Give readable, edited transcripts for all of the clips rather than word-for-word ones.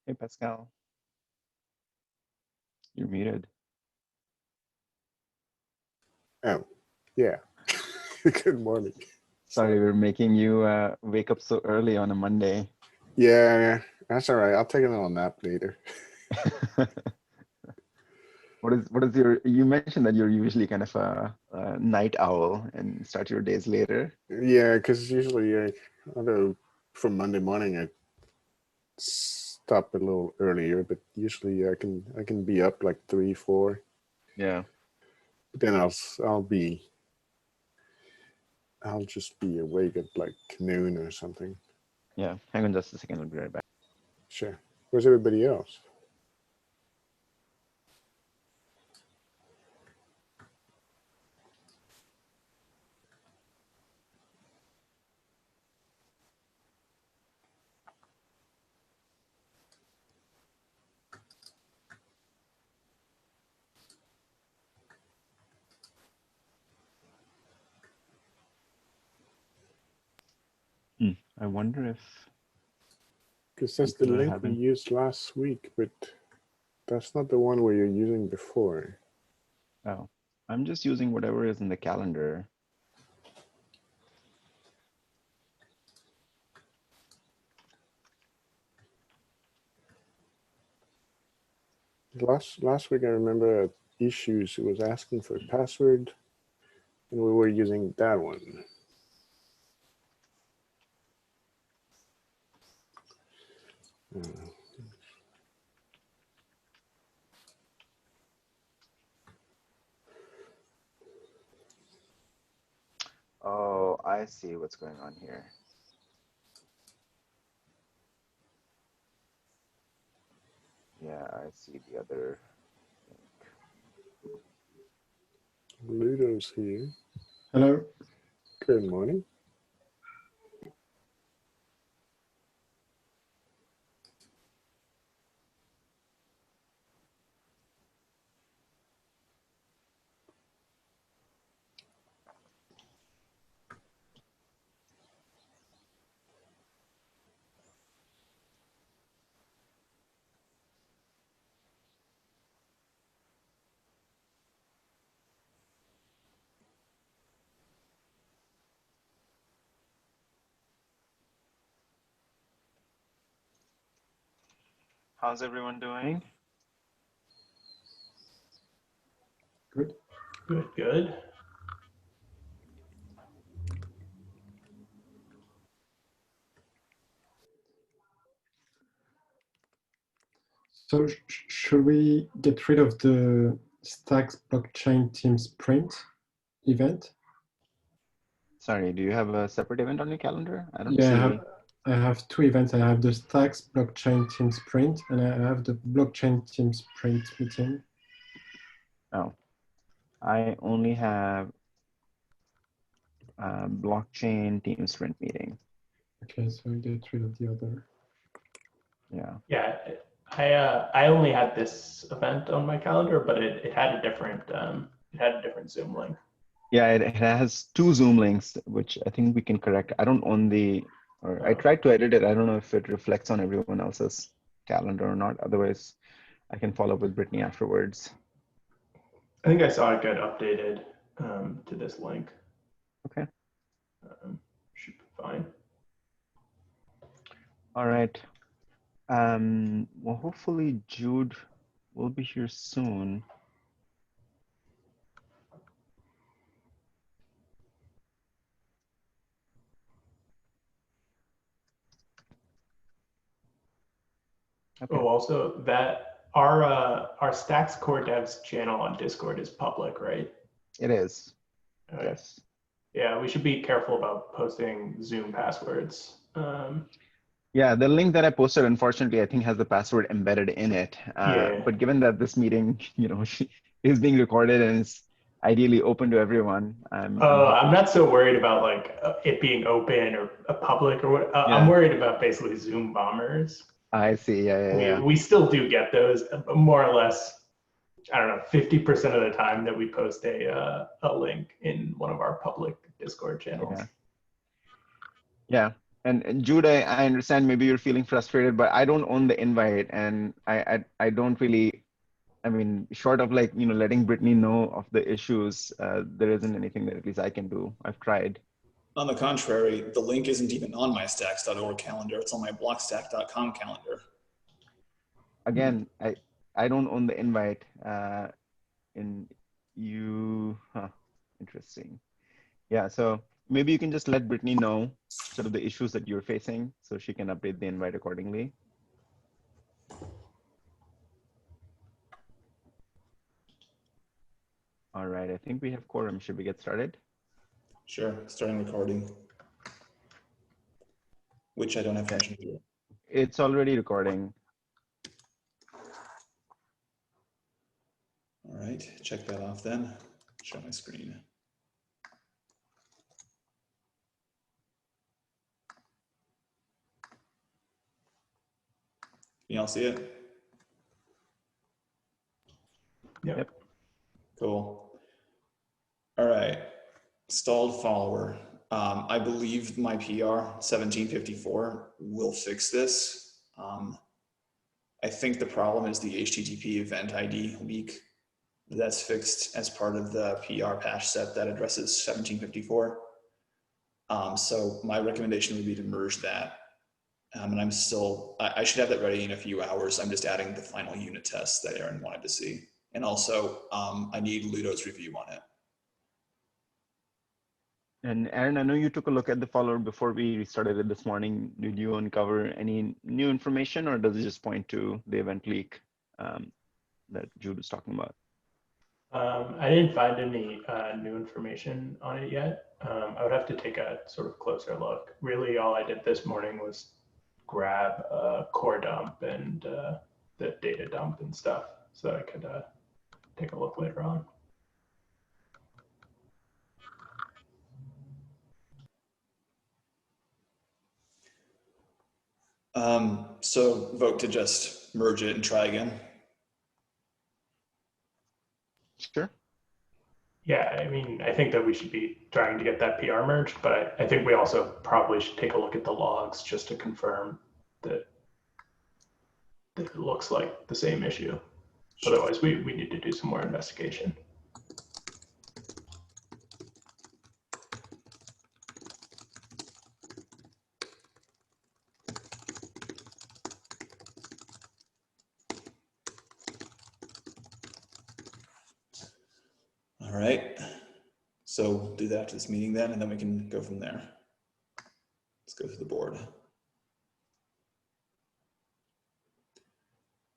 Hey, Pascal, you're muted. Oh, yeah. Good morning. Sorry, we're making you wake up so early on a Monday. Yeah, that's all right. I'll take another nap later. What is your, you mentioned that you're usually kind of a night owl and start your days later. Yeah, because usually, although from Monday morning I stop a little earlier, but usually I can be up like 3, 4. Yeah. But then I'll just be awake at like noon or something. Yeah. Hang on just a second. I'll be right back. Sure. Where's everybody else? I wonder if Because that's the people are link we having. used last week, but that's not the one where you're using before. Oh, I'm just using whatever is in the calendar. Last week I remember at issues it was asking for a password, and we were using that one. Uh, Oh, I see what's going on here. Yeah, I see the other link. Ludo's here. Hello. Good morning. How's everyone doing? Good. Good, good. So should we get rid of the Stacks blockchain team sprint event? Sorry, do you have a separate event on your calendar? I don't Yeah, see. I have two events. I have the Stacks blockchain team sprint, and I have the blockchain team sprint meeting. Oh, I only have a blockchain team sprint meeting. Okay, so I get rid of the other. Yeah. Yeah, I only had this event on my calendar, but it had a different Zoom link. Yeah, it has two Zoom links, which I think we can correct. I don't own or I Oh. tried to edit it. I don't know if it reflects on everyone else's calendar or not. Otherwise, I can follow up with Brittany afterwards. I think I saw it get updated to this link. Okay. Should be fine. All right. Well, hopefully Jude will be here soon. Okay. Oh, also that our Stacks Core Devs channel on Discord is public, right? It is. Okay. Yes. Yeah, we should be careful about posting Zoom passwords. Yeah, the link that I posted, unfortunately, I think has the password embedded in it. Yeah. But given that this meeting, is being recorded and is ideally open to everyone, I'm I'm happy. not so worried about like it being open or public or what. I'm Yeah, worried about basically Zoom bombers. I see. Yeah, yeah, yeah. We still do get those more or less. I don't know, 50% of the time that we post a link in one of our public Discord channels. Yeah. Yeah. And Jude, I understand maybe you're feeling frustrated, but I don't own the invite, and I don't really. I mean, short of like letting Brittany know of the issues, there isn't anything that at least I can do. I've tried. On the contrary, the link isn't even on my stacks.org calendar. It's on my blockstack.com calendar. Again, I don't own the invite. Interesting. Yeah, so maybe you can just let Brittany know sort of the issues that you're facing so she can update the invite accordingly. All right, I think we have quorum. Should we get started? Sure, starting recording, which I don't have permission to do. It's already recording. All right, check that off then. Show my screen. Can y'all see it? Yep. Cool. All right, stalled follower. I believe my PR 1754 will fix this. I think the problem is the HTTP event ID leak that's fixed as part of the PR patch set that addresses 1754. So my recommendation would be to merge that. And I should have that ready in a few hours. I'm just adding the final unit tests that Aaron wanted to see. And also I need Ludo's review on it. And Aaron, I know you took a look at the follower before we restarted it this morning. Did you uncover any new information, or does it just point to the event leak that Jude was talking about? I didn't find any new information on it yet. I would have to take a sort of closer look. Really, all I did this morning was grab a core dump and the data dump and stuff, so I could take a look later on. So vote to just merge it and try again. Sure. Yeah, I mean, I think that we should be trying to get that PR merged, but I think we also probably should take a look at the logs just to confirm that it looks like the same issue. Otherwise, we need to do some more investigation. All right, so we'll do that after this meeting then, and then we can go from there. Let's go through the board.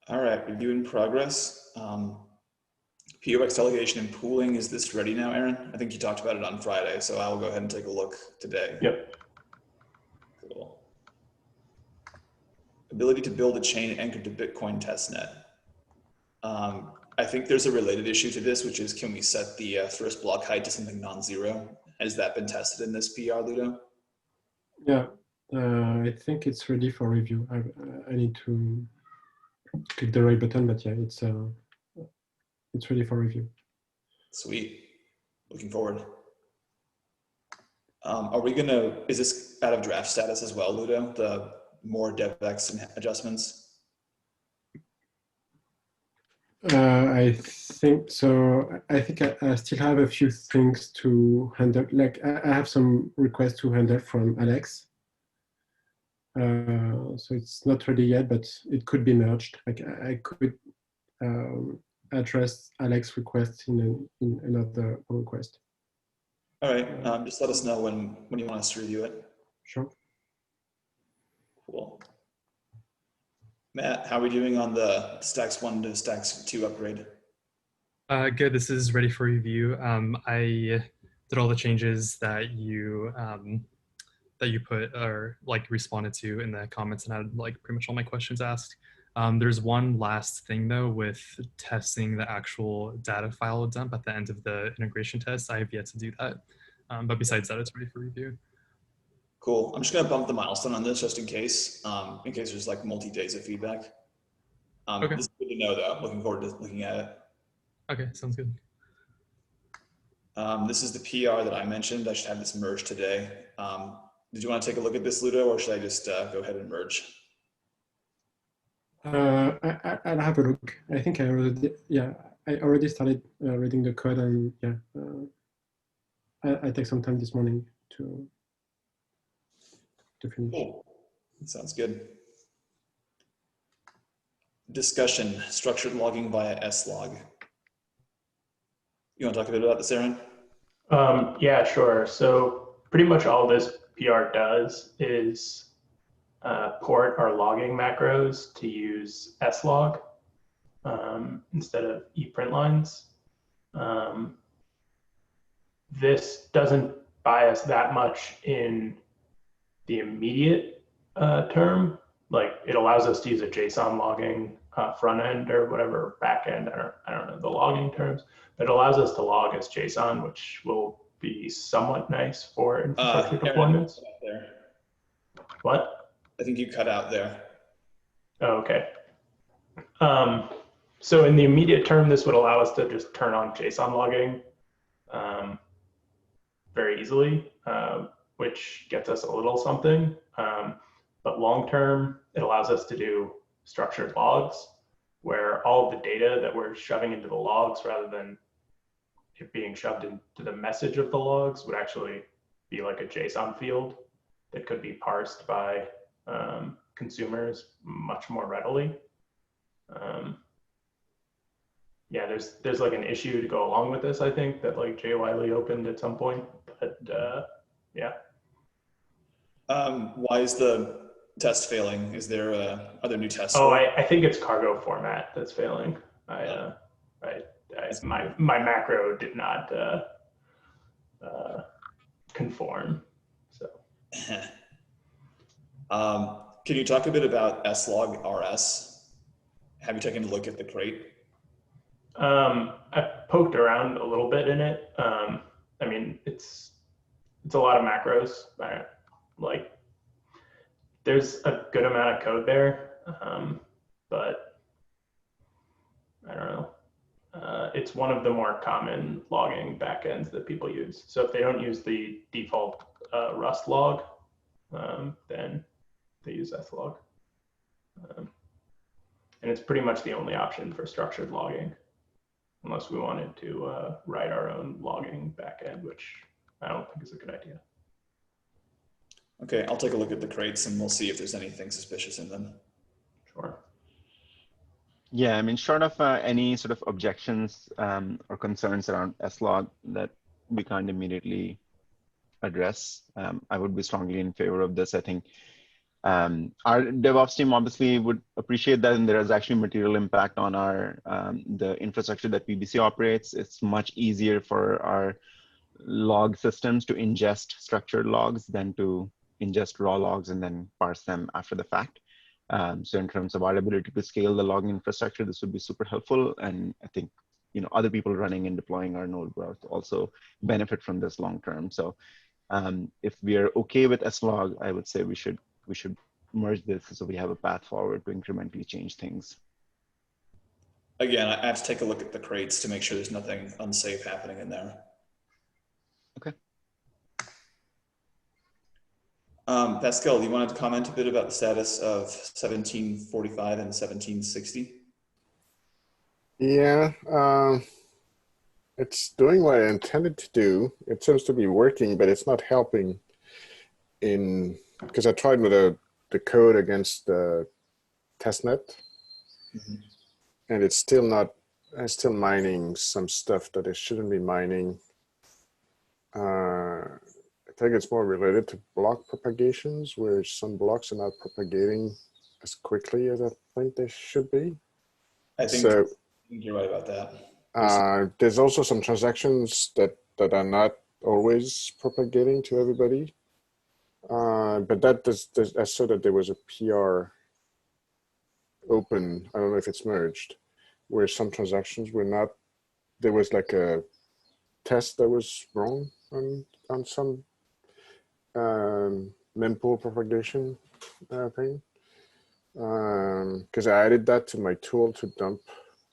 All right, review in progress. POX delegation and pooling, is this ready now, Aaron? I think you talked about it on Friday, so I will go ahead and take a look today. Yep. Cool. Ability to build a chain anchored to Bitcoin testnet. I think there's a related issue to this, which is, can we set the first block height to something non-zero? Has that been tested in this PR, Ludo? Yeah, I think it's ready for review. I need to click the right button, but yeah, it's ready for review. Sweet, looking forward. Is this out of draft status as well, Ludo? The more DevX adjustments? I think so. I think I still have a few things to handle. Like I have some requests to handle from Alex. So it's not ready yet, but it could be merged. Like I could address Alex's request in another request. All right, just let us know when you want us to review it. Sure. Cool. Matt, how are we doing on the Stacks 1 to Stacks 2 upgrade? Good, this is ready for review. I did all the changes that you put or like responded to in the comments and had like pretty much all my questions asked. There's one last thing though with testing the actual data file dump at the end of the integration test. I have yet to do that, but besides that, it's ready for review. Cool. I'm just gonna bump the milestone on this just in case there's like multi-days of feedback. Okay. This is good to know though. I'm looking forward to looking at it. Okay, sounds good. This is the PR that I mentioned. I should have this merged today. Did you want to take a look at this, Ludo, or should I just go ahead and merge? I'll have a look. I think I already started reading the code, and yeah, I take some time this morning to finish. Cool. Sounds good. Discussion, structured logging via slog. You want to talk a bit about this, Aaron? Yeah, sure. So pretty much all this PR does is port our logging macros to use slog instead of eprint lines. This doesn't bias that much in the immediate term. Like, it allows us to use a JSON logging front end or whatever back end. I don't know the logging terms, but it allows us to log as JSON, which will be somewhat nice for infrastructure deployments. There. What? I think you cut out there. Oh, okay. So in the immediate term, this would allow us to just turn on JSON logging very easily, which gets us a little something. But long term, it allows us to do structured logs where all of the data that we're shoving into the logs, rather than it being shoved into the message of the logs, would actually be like a JSON field that could be parsed by consumers much more readily. Yeah, there's like an issue to go along with this, I think, that like Jay Wiley opened at some point, but yeah. Why is the test failing? Is there are there new tests? Oh, I think it's cargo format that's failing. My macro did not conform. So. Can you talk a bit about slog RS? Have you taken a look at the crate? I poked around a little bit in it. I mean, it's a lot of macros. Like, there's a good amount of code there, but I don't know. It's one of the more common logging backends that people use. So if they don't use the default Rust log, then they use slog. And it's pretty much the only option for structured logging, unless we wanted to write our own logging backend, which I don't think is a good idea. Okay, I'll take a look at the crates and we'll see if there's anything suspicious in them. Sure. Yeah, I mean, short of any sort of objections or concerns around slog that we can't immediately address, I would be strongly in favor of this. I think our DevOps team obviously would appreciate that, and there is actually material impact on our the infrastructure that PBC operates. It's much easier for our log systems to ingest structured logs than to ingest raw logs and then parse them after the fact. So in terms of our ability to scale the logging infrastructure, this would be super helpful. And I think, you know, other people running and deploying our node will also benefit from this long term. So if we are okay with slog, I would say we should merge this so we have a path forward to incrementally change things. Again, I have to take a look at the crates to make sure there's nothing unsafe happening in there. Okay. Pascal, you wanted to comment a bit about the status of 1745 and 1760? Yeah, it's doing what I intended to do. It seems to be working, but it's not helping because I tried with the code against the testnet, and it's still mining some stuff that it shouldn't be mining. I think it's more related to block propagations, where some blocks are not propagating as quickly as I think they should be. I think so. You're right about that. There's also some transactions that are not always propagating to everybody. But I saw that there was a PR open, I don't know if it's merged, where some transactions were not, there was like a test that was wrong on some mempool propagation thing. Because I added that to my tool to dump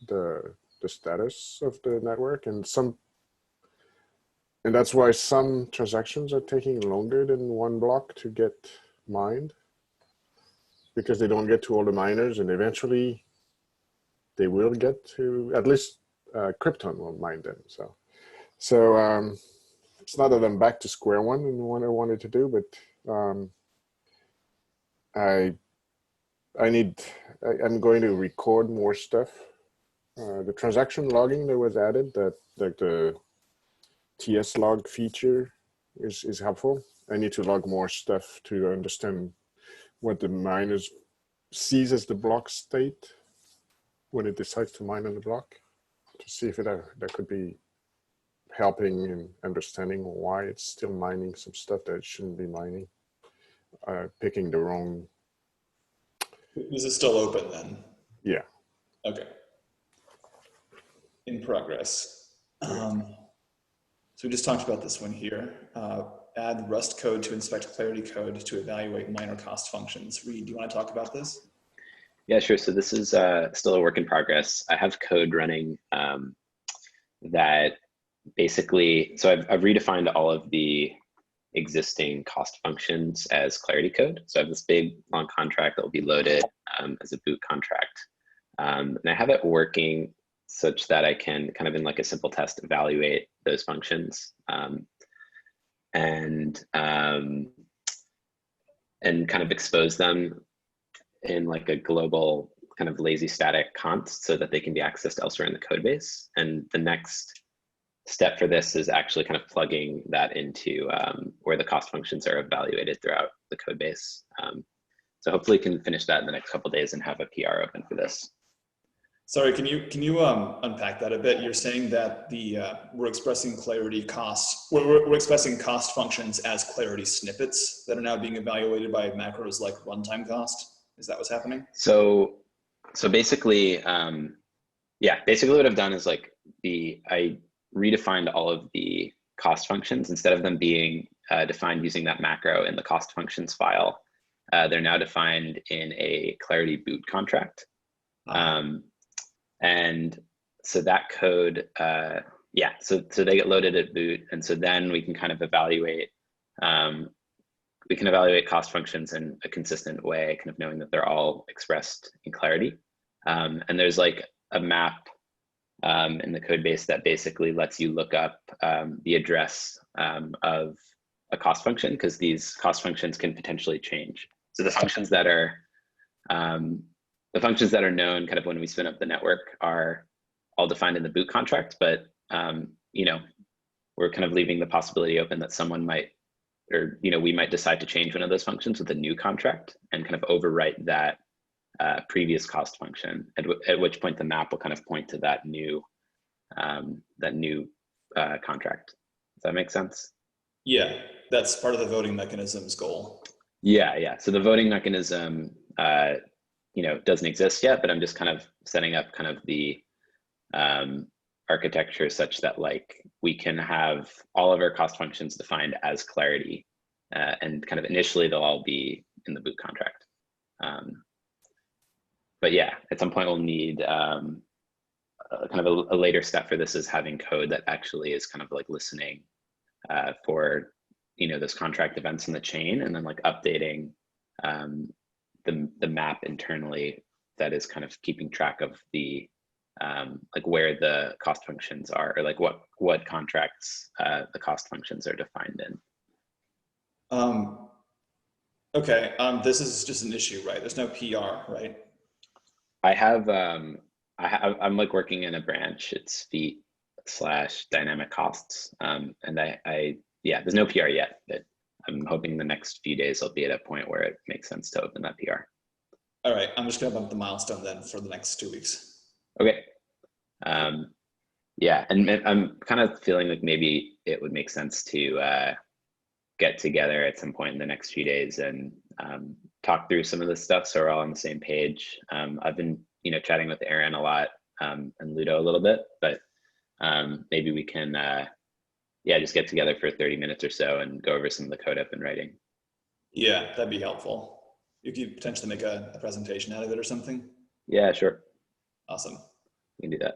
the status of the network, and some And that's why some transactions are taking longer than one block to get mined, because they don't get to all the miners, and eventually they will get to, at least Krypton will mine them. So it's not that I'm back to square one in what I wanted to do, but I'm going to record more stuff. The transaction logging that was added, that like the TS log feature is helpful. I need to log more stuff to understand what the miner sees as the block state when it decides to mine on the block, to see if that could be helping in understanding why it's still mining some stuff that it shouldn't be mining, picking the wrong. Is it still open then? Yeah. Okay. In progress. So we just talked about this one here. Add Rust code to inspect Clarity code to evaluate minor cost functions. Reed, do you want to talk about this? Yeah, sure. So this is still a work in progress. I have code running that basically, so I've redefined all of the existing cost functions as Clarity code. So I have this big long contract that will be loaded as a boot contract. And I have it working such that I can kind of in like a simple test evaluate those functions and kind of expose them in like a global kind of lazy static const so that they can be accessed elsewhere in the code base. And the next step for this is actually kind of plugging that into where the cost functions are evaluated throughout the code base. So hopefully can finish that in the next couple of days and have a PR open for this. Sorry, can you unpack that a bit? You're saying that we're expressing Clarity costs, we're expressing cost functions as Clarity snippets that are now being evaluated by macros like runtime cost. Is that what's happening? So basically, yeah, basically what I've done is like I redefined all of the cost functions. Instead of them being defined using that macro in the cost functions file, they're now defined in a Clarity boot contract. And so that code, yeah, so they get loaded at boot. And so then we can kind of evaluate, cost functions in a consistent way, kind of knowing that they're all expressed in Clarity. And there's like a map in the code base that basically lets you look up the address of a cost function, because these cost functions can potentially change. So the functions that are known kind of when we spin up the network are all defined in the boot contract, but we're kind of leaving the possibility open that someone might, or we might decide to change one of those functions with a new contract and kind of overwrite that previous cost function, at which point the map will kind of point to that new contract. Does that make sense? Yeah, that's part of the voting mechanism's goal. Yeah. So the voting mechanism, doesn't exist yet, but I'm just kind of setting up kind of the architecture such that like we can have all of our cost functions defined as Clarity, and kind of initially they'll all be in the boot contract. But yeah, at some point we'll need kind of a later step for this is having code that actually is kind of like listening for those contract events in the chain, and then like updating the map internally that is kind of keeping track of the like where the cost functions are, or like what contracts the cost functions are defined in. Okay, this is just an issue, right? There's no PR, right? I'm like working in a branch. It's feat/dynamic costs, and yeah, there's no PR yet, but I'm hoping the next few days I'll be at a point where it makes sense to open that PR. All right, I'm just gonna bump the milestone then for the next 2 weeks. Okay. Yeah, and I'm kind of feeling like maybe it would make sense to get together at some point in the next few days and talk through some of this stuff so we're all on the same page. I've been chatting with Aaron a lot and Ludo a little bit, but maybe we can just get together for 30 minutes or so and go over some of the code I've been writing. Yeah, that'd be helpful. You could potentially make a presentation out of it or something. Yeah, sure. Awesome. We can do that.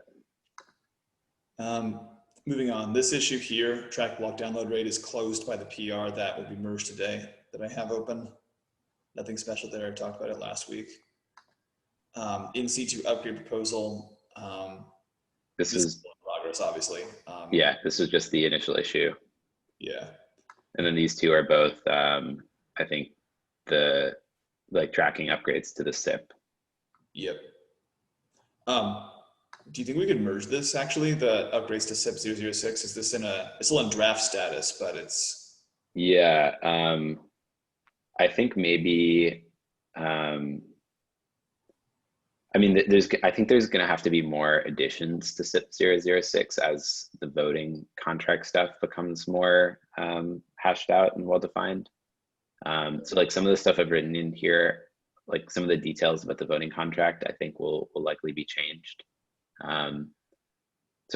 moving on, this issue here, track block download rate is closed by the PR that will be merged today that I have open. Nothing special there, I talked about it last week. In situ upgrade proposal, This this is, in progress, obviously. yeah, this is just the initial issue. Yeah. And then these two are both, I think, the like tracking upgrades to the SIP. Yep. Do you think we could merge this actually, the upgrades to SIP 006? Is this it's still in draft status, but it's. Yeah, I think maybe, I mean, I think there's going to have to be more additions to SIP 006 as the voting contract stuff becomes more hashed out and well-defined. So like some of the stuff I've written in here, like some of the details about the voting contract, I think will likely be changed. So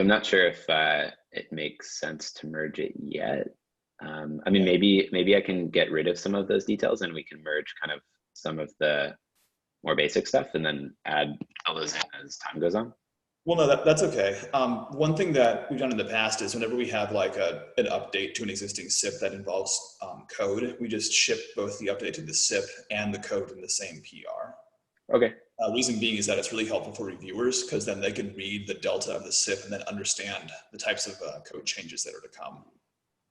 I'm not sure if it makes sense to merge it yet. I mean, maybe I can get rid of some of those details and we can merge kind of some of the more basic stuff and then add all those in as time goes on. Well, no, that's okay. One thing that we've done in the past is whenever we have like an update to an existing SIP that involves code, we just ship both the update to the SIP and the code in the same PR. Okay. Reason being is that it's really helpful for reviewers because then they can read the delta of the SIP and then understand the types of code changes that are to come.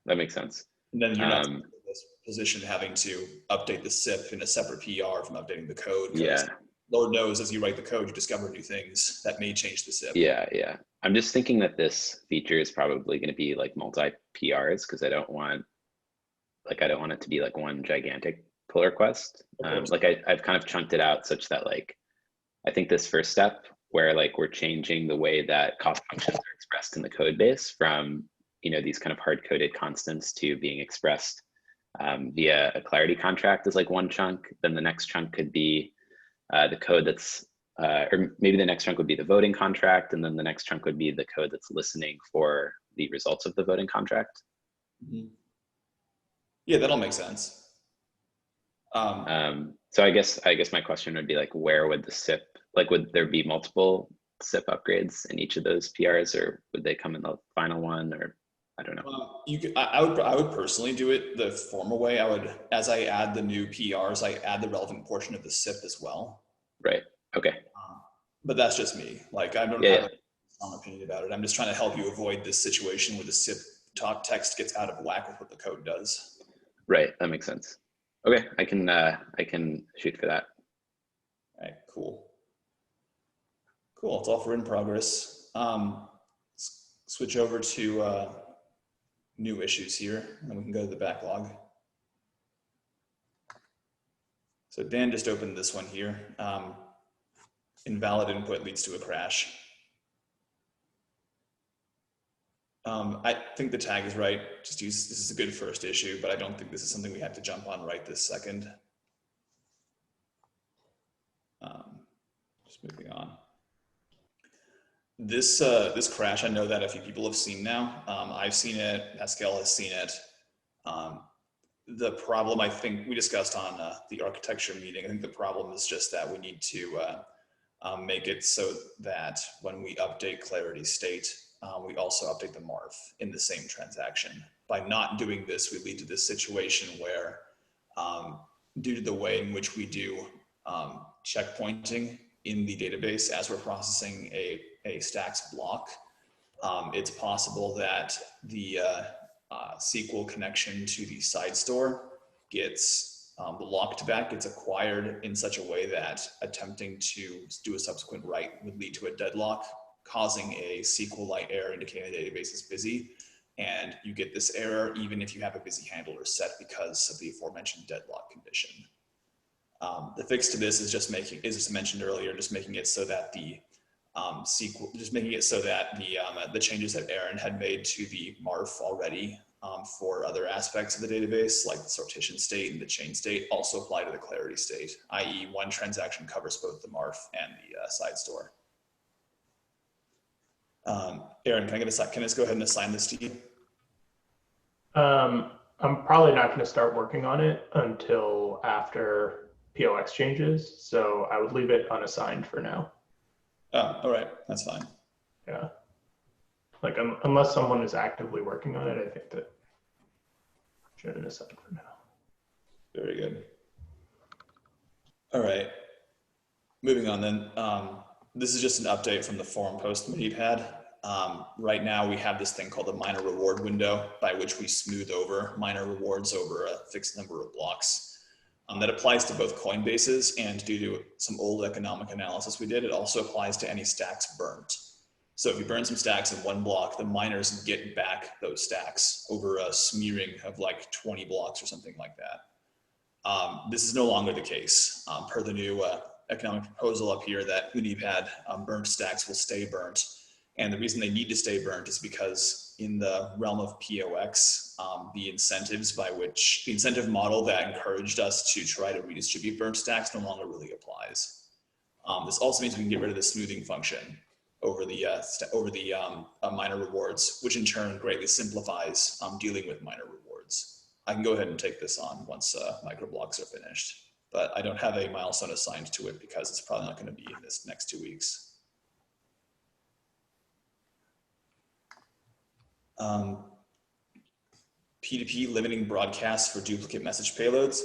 That makes sense. And then you're not in this position having to update the SIP in a separate PR from updating the code. Yeah. Lord knows, as you write the code, you discover new things that may change the SIP. Yeah, yeah. I'm just thinking that this feature is probably going to be like multi PRs because I don't want it to be like one gigantic pull request. Like I've kind of chunked it out such that like I think this first step where like we're changing the way that cost functions are expressed in the code base from these kind of hard-coded constants to being expressed via a Clarity contract is like one chunk. Then the next chunk could be the code that's, or maybe the next chunk would be the voting contract, and then the next chunk would be the code that's listening for the results of the voting contract. Mm-hmm. Yeah, that'll make sense. So I guess my question would be like, where would the SIP, like, would there be multiple SIP upgrades in each of those PRs, or would they come in the final one, or I don't know. I would personally do it the former way. As I add the new PRs, I add the relevant portion of the SIP as well. Right. Okay. But that's just me. Like I don't have a strong opinion about it. I'm just trying to help you avoid this situation where the SIP top text gets out of whack with what the code does. Right. That makes sense. Okay. I can shoot for that. All right. Cool. Cool. It's all for in progress. Switch over to new issues here, and we can go to the backlog. So Dan just opened this one here. Invalid input leads to a crash. I think the tag is right. This is a good first issue, but I don't think this is something we have to jump on right this second. Just moving on. This crash, I know that a few people have seen now. I've seen it, Pascal has seen it. The problem I think we discussed on the architecture meeting, I think the problem is just that we need to make it so that when we update Clarity State, we also update the MARF in the same transaction. By not doing this, we lead to this situation where due to the way in which we do checkpointing in the database as we're processing a stacks block, it's possible that the SQL connection to the side store gets the locked back gets acquired in such a way that attempting to do a subsequent write would lead to a deadlock, causing a SQLite error indicating the database is busy. And you get this error even if you have a busy handler set because of the aforementioned deadlock condition. The fix to this is just making, as I mentioned earlier, just making it so that the SQL, just making it so that the changes that Aaron had made to the MARF already for other aspects of the database, like the sortition state and the chain state, also apply to the Clarity State, i.e. one transaction covers both the MARF and the side store. Aaron, can I just go ahead and assign this to you? I'm probably not going to start working on it until after POX changes, so I would leave it unassigned for now. Oh, all right, that's fine. Yeah. Like unless someone is actively working on it, I think that should have aside for now. Very good. All right. Moving on then. This is just an update from the forum post Muneeb had. Right now we have this thing called the miner reward window, by which we smooth over miner rewards over a fixed number of blocks. That applies to both Coinbases, and due to some old economic analysis we did, it also applies to any stacks burnt. So if you burn some stacks in one block, the miners get back those stacks over a smearing of like 20 blocks or something like that. This is no longer the case. Per the new economic proposal up here that Muneeb had, burnt stacks will stay burnt. And the reason they need to stay burnt is because in the realm of POX, the incentive model that encouraged us to try to redistribute burnt stacks no longer really applies. This also means we can get rid of the smoothing function over the miner rewards, which in turn greatly simplifies dealing with miner rewards. I can go ahead and take this on once microblocks are finished, but I don't have a milestone assigned to it because it's probably not going to be in this next 2 weeks. P2P limiting broadcasts for duplicate message payloads.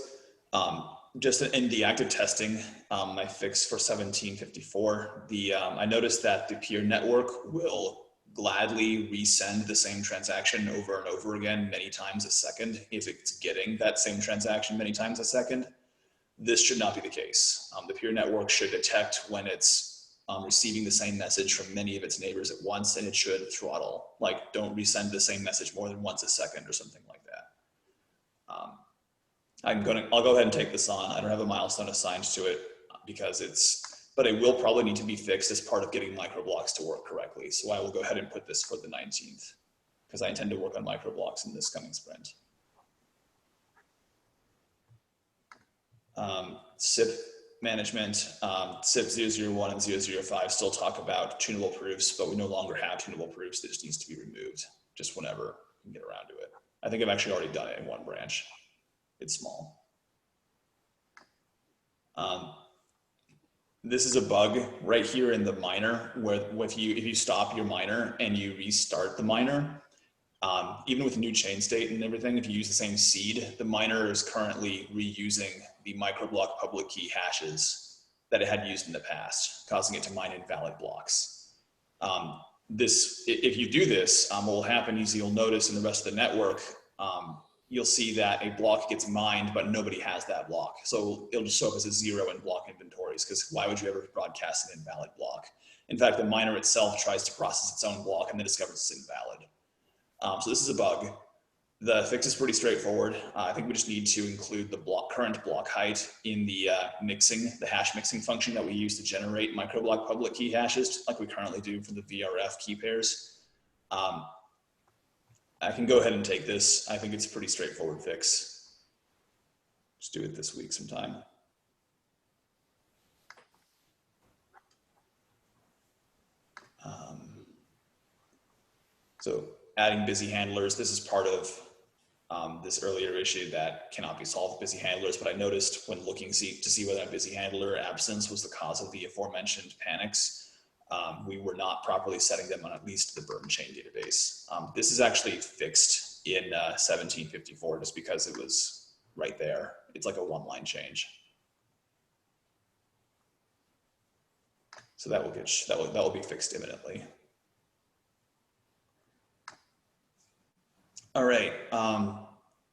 Just in the active testing, I fixed for 1754. I noticed that the peer network will gladly resend the same transaction over and over again many times a second if it's getting that same transaction many times a second. This should not be the case. The peer network should detect when it's receiving the same message from many of its neighbors at once, and it should throttle, like don't resend the same message more than once a second or something like that. I'll go ahead and take this on. I don't have a milestone assigned to it but it will probably need to be fixed as part of getting microblocks to work correctly. So I will go ahead and put this for the 19th because I intend to work on microblocks in this coming sprint. SIP management, SIP 001 and 005 still talk about tunable proofs, but we no longer have tunable proofs. That just needs to be removed just whenever we can get around to it. I think I've actually already done it in one branch. It's small. This is a bug right here in the miner where if you stop your miner and you restart the miner, even with new chain state and everything, if you use the same seed, the miner is currently reusing the microblock public key hashes that it had used in the past, causing it to mine invalid blocks. If you do this, what will happen is you'll notice in the rest of the network, you'll see that a block gets mined, but nobody has that block. So it'll just show up as a 0 in block inventories, because why would you ever broadcast an invalid block? In fact, the miner itself tries to process its own block and then discovers it's invalid. So this is a bug. The fix is pretty straightforward. I think we just need to include the current block height in the hash mixing function that we use to generate microblock public key hashes, like we currently do for the VRF key pairs. I can go ahead and take this. I think it's a pretty straightforward fix. Just do it this week sometime. So adding busy handlers, this is part of this earlier issue that cannot be solved with busy handlers, but I noticed when looking to see whether a busy handler absence was the cause of the aforementioned panics, we were not properly setting them on at least the burn chain database. This is actually fixed in 1754 just because it was right there. It's like a one-line change. So that will be fixed imminently. All right,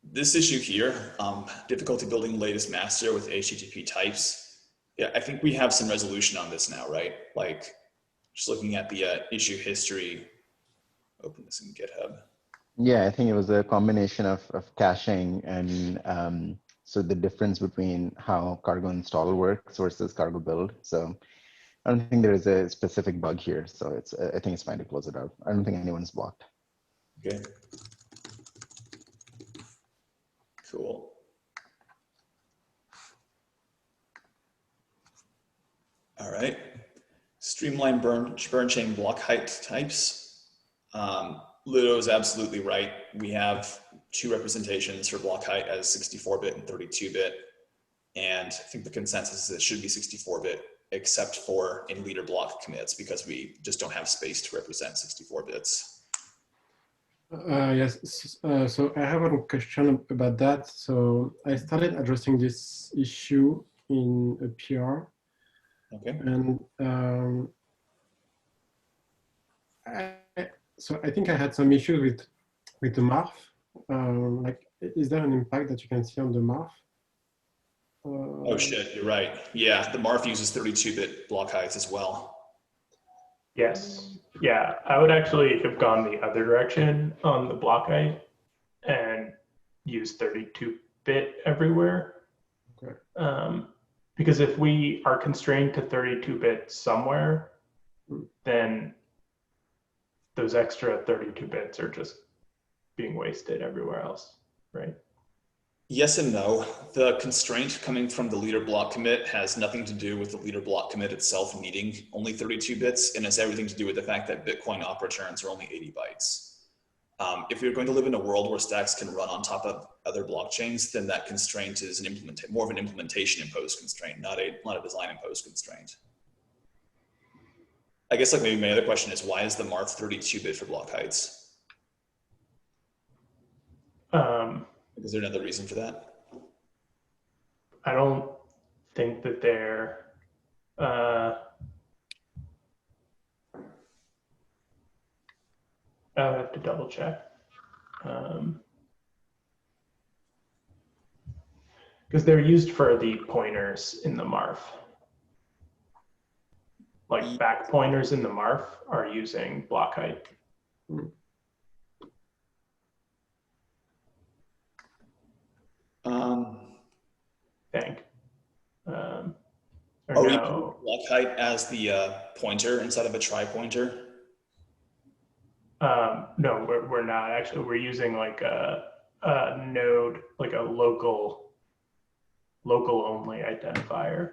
this issue here, difficulty building latest master with HTTP types. Yeah, I think we have some resolution on this now, right? Like just looking at the issue history, open this in GitHub. Yeah, I think it was a combination of caching and so the difference between how cargo install works versus cargo build. So I don't think there is a specific bug here. So I think it's fine to close it out. I don't think anyone's blocked. Okay. Cool. All right. Streamline burn chain block height types. Ludo is absolutely right. We have two representations for block height as 64-bit and 32-bit. And I think the consensus is it should be 64-bit, except for in leader block commits, because we just don't have space to represent 64 bits. Yes, so I have a question about that. So I started addressing this issue in a PR, Okay. and so I think I had some issues with the MARF. Like, is there an impact that you can see on the MARF? Oh shit, you're right. Yeah, the MARF uses 32-bit block heights as well. Yes. Yeah, I would actually have gone the other direction on the block height and use 32-bit everywhere. Okay. Because if we are constrained to 32-bit somewhere, then those extra 32 bits are just being wasted everywhere else, right? Yes and no. The constraint coming from the leader block commit has nothing to do with the leader block commit itself needing only 32 bits, and it's everything to do with the fact that Bitcoin op returns are only 80 bytes. If you're going to live in a world where stacks can run on top of other blockchains, then that constraint is more of an implementation imposed constraint, not a design imposed constraint. I guess like maybe my other question is, why is the MARF 32-bit for block heights? Is there another reason for that? I don't think that they're I would have to double check. Because they're used for the pointers in the MARF. Like back pointers in the MARF are using block height. Think. Are we using block height as the pointer inside of a tri-pointer? No, we're not actually. We're using like a node, like a local only identifier.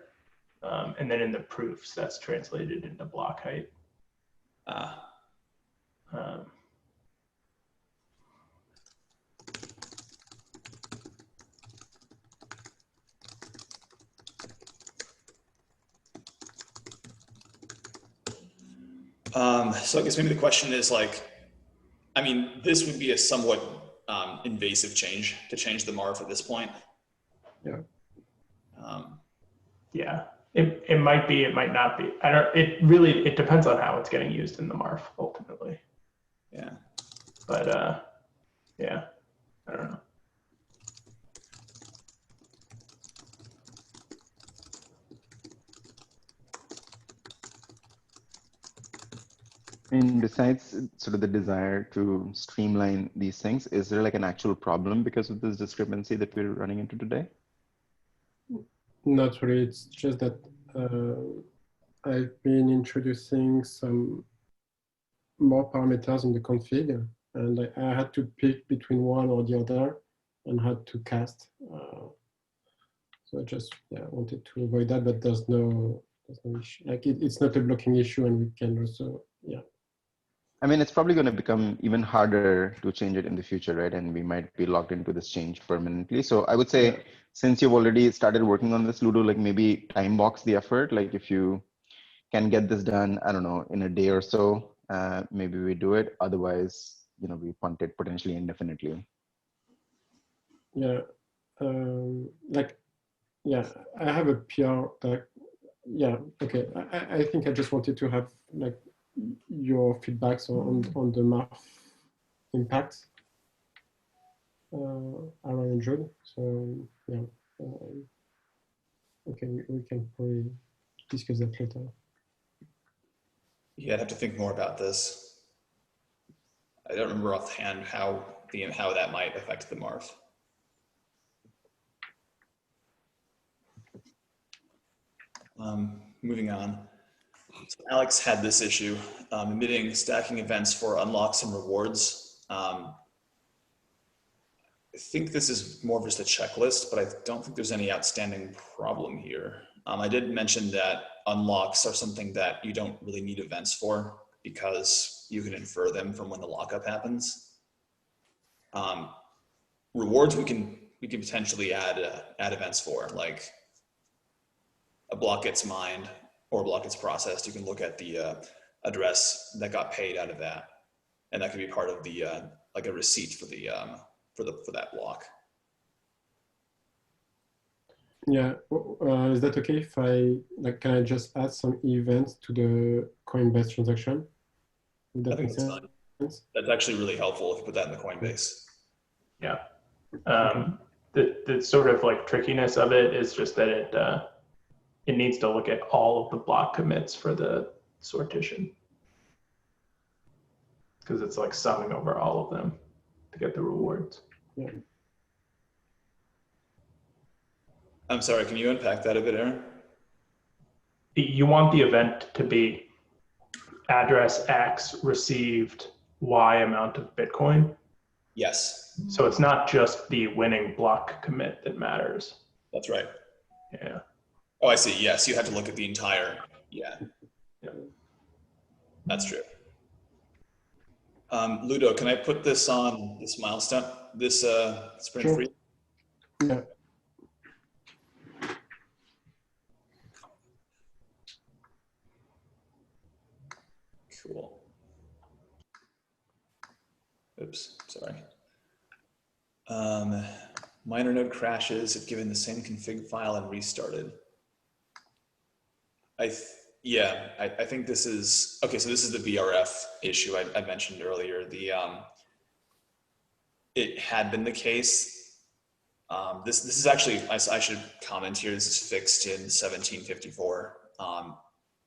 And then in the proofs, that's translated into block height. So I guess maybe the question is like, I mean, this would be a somewhat invasive change to change the MARF at this point. Yeah. Yeah, it might be, it might not be. It depends on how it's getting used in the MARF ultimately. Yeah. But yeah, I don't know. And besides sort of the desire to streamline these things, is there like an actual problem because of this discrepancy that we're running into today? Not really. It's just that I've been introducing some more parameters in the config, and I had to pick between one or the other and had to cast. So I just wanted to avoid that, but there's no issue. Like it's not a blocking issue, and we can also, I mean, it's probably going to become even harder to change it in the future, right? And we might be locked into this change permanently. So I would say, since you've already started working on this, Ludo, like maybe time box the effort. Like if you can get this done, I don't know, in a day or so, maybe we do it. Otherwise, we punt it potentially indefinitely. Yeah, I have a PR. Okay. I think I just wanted to have like your feedbacks on the MARF impact around Android. So yeah, okay, we can probably discuss that later. Yeah, I'd have to think more about this. I don't remember offhand how that might affect the MARF. Moving on. So Alex had this issue, emitting stacking events for unlocks and rewards. I think this is more of just a checklist, but I don't think there's any outstanding problem here. I did mention that unlocks are something that you don't really need events for because you can infer them from when the lockup happens. Rewards we can potentially add events for, like a block gets mined or a block gets processed. You can look at the address that got paid out of that, and that could be part of the like a receipt for the for that block. Yeah, is that okay if can I just add some events to the Coinbase transaction? Would that I think make that's sense? fine. That's actually really helpful if you put that in the Coinbase. Yeah. The sort of like trickiness of it is just that it needs to look at all of the block commits for the sortition, because it's like summing over all of them to get the rewards. Yeah. I'm sorry, can you unpack that a bit, Aaron? You want the event to be address X received Y amount of Bitcoin. Yes. So it's not just the winning block commit that matters. That's right. Yeah. Oh, I see. Yes, you have to look at the entire. Yeah. Yeah. That's true. Ludo, can I put this on this milestone, this sprint Sure. for you? Yeah. Cool. Oops, sorry. Miner node crashes if given the same config file and restarted. I think this is, okay, so this is the VRF issue I mentioned earlier. It had been the case. This is actually, I should comment here, this is fixed in 1754.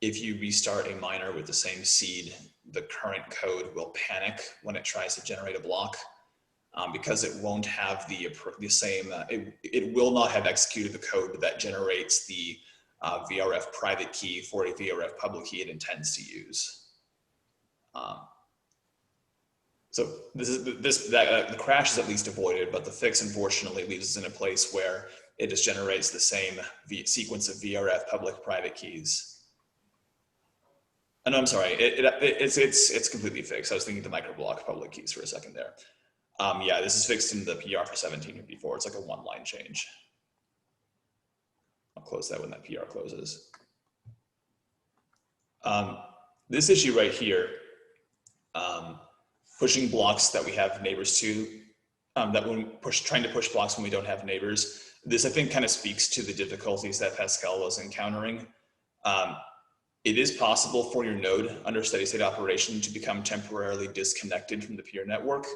If you restart a miner with the same seed, the current code will panic when it tries to generate a block because it won't have the same, it will not have executed the code that generates the VRF private key for a VRF public key it intends to use. So the crash is at least avoided, but the fix unfortunately leaves us in a place where it just generates the same sequence of VRF public private keys. And I'm sorry, it's completely fixed. I was thinking the microblock public keys for a second there. Yeah, this is fixed in the PR for 1754. It's like a one-line change. I'll close that when that PR closes. This issue right here, pushing blocks that we have neighbors to, trying to push blocks when we don't have neighbors. This I think kind of speaks to the difficulties that Pascal was encountering. It is possible for your node under steady state operation to become temporarily disconnected from the peer network.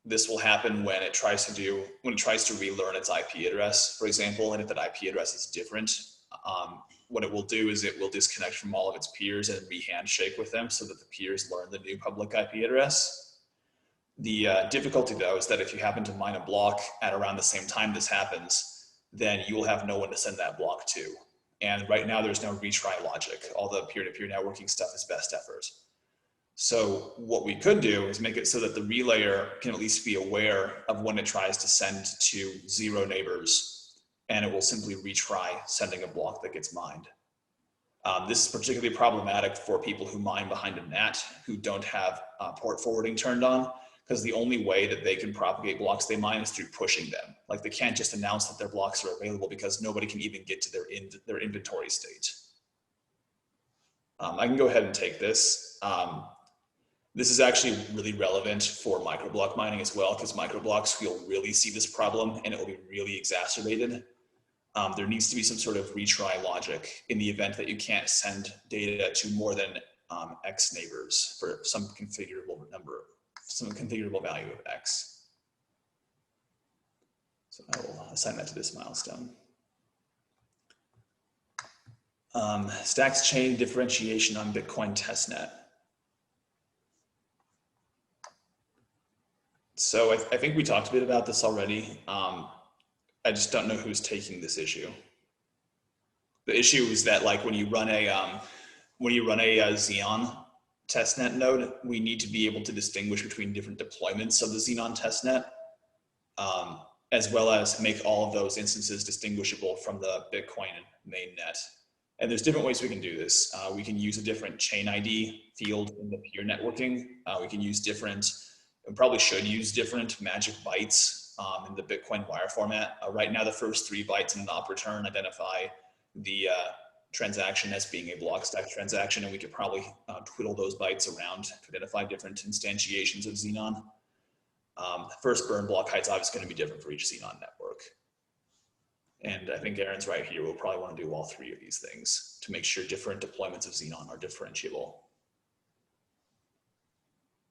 This will happen when it tries to relearn its IP address, for example, and if that IP address is different, what it will do is it will disconnect from all of its peers and re-handshake with them so that the peers learn the new public IP address. The difficulty though is that if you happen to mine a block at around the same time this happens, then you will have no one to send that block to. And right now there's no retry logic. All the peer-to-peer networking stuff is best effort. So what we could do is make it so that the relayer can at least be aware of when it tries to send to 0 neighbors, and it will simply retry sending a block that gets mined. This is particularly problematic for people who mine behind a NAT who don't have port forwarding turned on, because the only way that they can propagate blocks they mine is through pushing them. Like they can't just announce that their blocks are available because nobody can even get to their inventory state. I can go ahead and take this. This is actually really relevant for microblock mining as well, because microblocks will really see this problem and it will be really exacerbated. There needs to be some sort of retry logic in the event that you can't send data to more than X neighbors for some configurable value of X. So I will assign that to this milestone. Stacks chain differentiation on Bitcoin testnet. So I think we talked a bit about this already. I just don't know who's taking this issue. The issue is that like when you run a Xeon testnet node, we need to be able to distinguish between different deployments of the Xenon testnet, as well as make all of those instances distinguishable from the Bitcoin mainnet. And there's different ways we can do this. We can use a different chain ID field in the peer networking. We can use different, and probably should use different magic bytes in the Bitcoin wire format. Right now, the first 3 bytes in an op return identify the transaction as being a block stack transaction, and we could probably twiddle those bytes around to identify different instantiations of Xenon. First burn block height is obviously going to be different for each Xenon network. And I think Aaron's right here. We'll probably want to do all three of these things to make sure different deployments of Xenon are differentiable.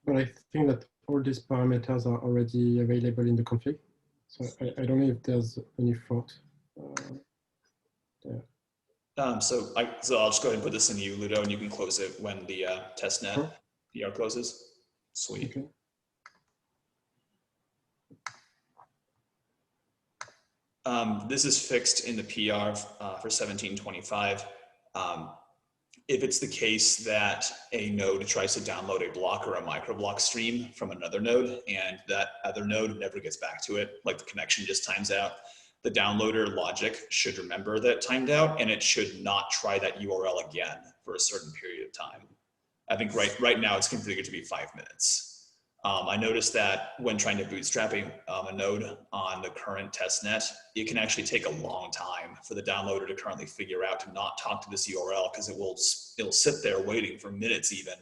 But I think that all these parameters are already available in the config. So I don't know if there's any fault there. So I'll just go ahead and put this in you, Ludo, and you can close it when the testnet Sure. PR closes. Sweet. Okay. This is fixed in the PR for 1725. If it's the case that a node tries to download a block or a microblock stream from another node and that other node never gets back to it, like the connection just times out, the downloader logic should remember that it timed out and it should not try that URL again for a certain period of time. I think right now it's configured to be 5 minutes. I noticed that when trying to bootstrap a node on the current testnet, it can actually take a long time for the downloader to currently figure out to not talk to this URL because it'll sit there waiting for minutes even,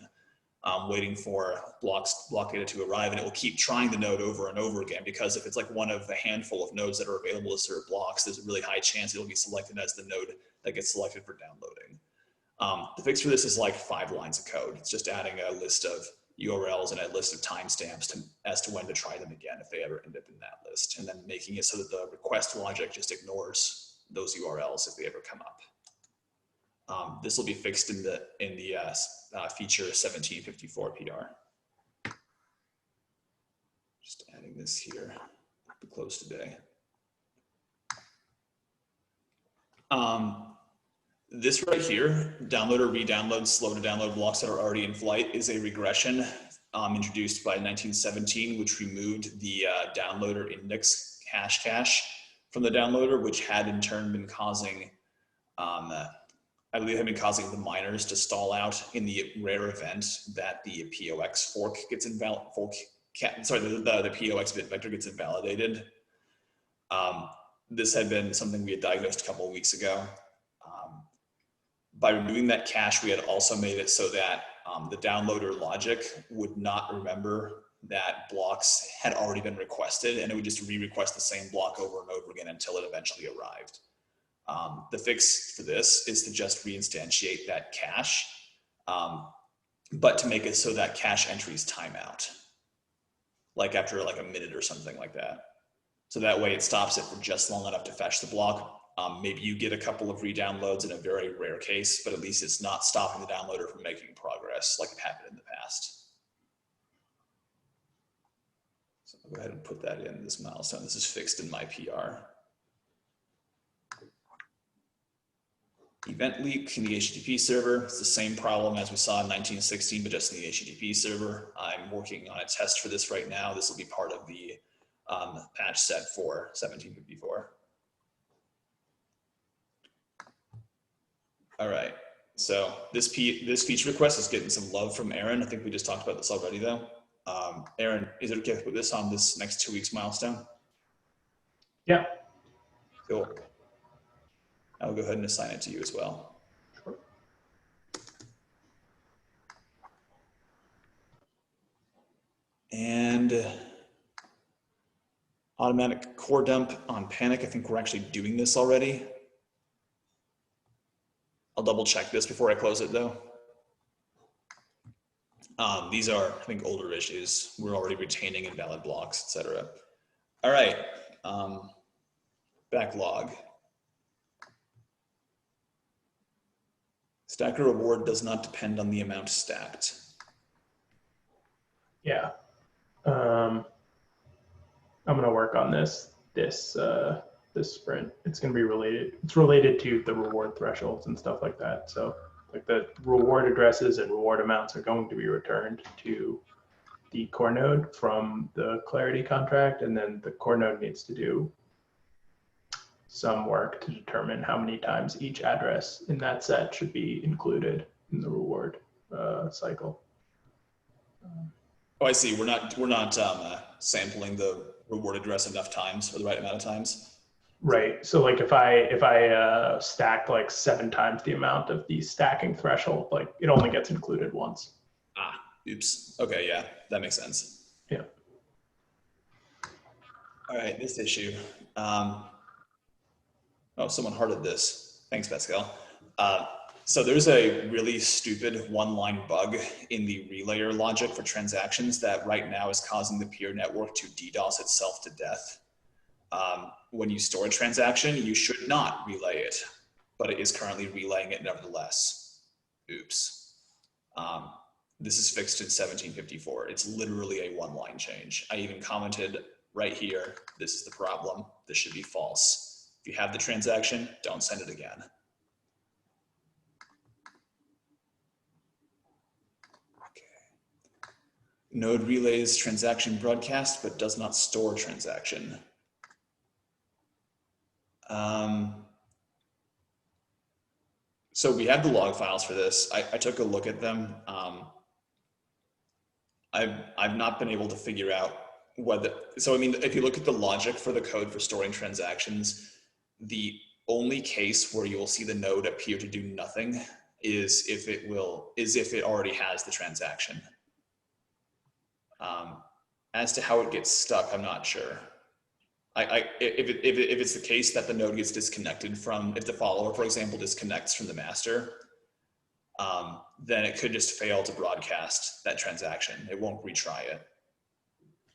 waiting for block data to arrive, and it will keep trying the node over and over again because if it's like one of the handful of nodes that are available to serve blocks, there's a really high chance it'll be selected as the node that gets selected for downloading. The fix for this is like 5 lines of code. It's just adding a list of URLs and a list of timestamps as to when to try them again if they ever end up in that list, and then making it so that the request logic just ignores those URLs if they ever come up. This will be fixed in the feature 1754 PR. Just adding this here. Be close today. This right here, download or re-download, slow to download blocks that are already in flight, is a regression introduced by 1917, which removed the downloader index cache from the downloader, which had in turn been causing, I believe had been causing the miners to stall out in the rare event that the POX fork gets the POX bit vector gets invalidated. This had been something we had diagnosed a couple of weeks ago. By removing that cache, we had also made it so that the downloader logic would not remember that blocks had already been requested, and it would just re-request the same block over and over again until it eventually arrived. The fix for this is to just reinstantiate that cache, but to make it so that cache entries time out, like after like a minute or something like that. So that way it stops it for just long enough to fetch the block. Maybe you get a couple of re-downloads in a very rare case, but at least it's not stopping the downloader from making progress like it happened in the past. So I'll go ahead and put that in this milestone. This is fixed in my PR. Event leak in the HTTP server. It's the same problem as we saw in 1916, but just in the HTTP server. I'm working on a test for this right now. This will be part of the patch set for 1754. All right, so this feature request is getting some love from Aaron. I think we just talked about this already though. Aaron, is it okay to put this on this next 2 weeks milestone? Yeah. Cool. I'll go ahead and assign it to you as well. Sure. And automatic core dump on Panic. I think we're actually doing this already. I'll double check this before I close it though. These are, I think, older issues. We're already retaining invalid blocks, etc. All right, backlog. Stacker reward does not depend on the amount stacked. Yeah. I'm gonna work on this sprint. It's going to be related. It's related to the reward thresholds and stuff like that. So like the reward addresses and reward amounts are going to be returned to the core node from the Clarity contract. And then the core node needs to do some work to determine how many times each address in that set should be included in the reward cycle. Oh, I see. We're not sampling the reward address enough times or the right amount of times. Right. So like if I stack like 7 times the amount of the stacking threshold, like it only gets included once. Ah, oops. Okay, yeah, that makes sense. Yeah. All right, this issue. Oh, someone hearted this. Thanks, Pascal. So there's a really stupid one-line bug in the relayer logic for transactions that right now is causing the peer network to DDoS itself to death. When you store a transaction, you should not relay it, but it is currently relaying it nevertheless. Oops. This is fixed in 1754. It's literally a one-line change. I even commented right here, this is the problem. This should be false. If you have the transaction, don't send it again. Node relays transaction broadcast, but does not store transaction. So we have the log files for this. I took a look at them. I've not been able to figure out whether, so I mean, if you look at the logic for the code for storing transactions, the only case where you'll see the node appear to do nothing is if it already has the transaction. As to how it gets stuck, I'm not sure. If it's the case that the node gets disconnected from, if the follower, for example, disconnects from the master, then it could just fail to broadcast that transaction. It won't retry it.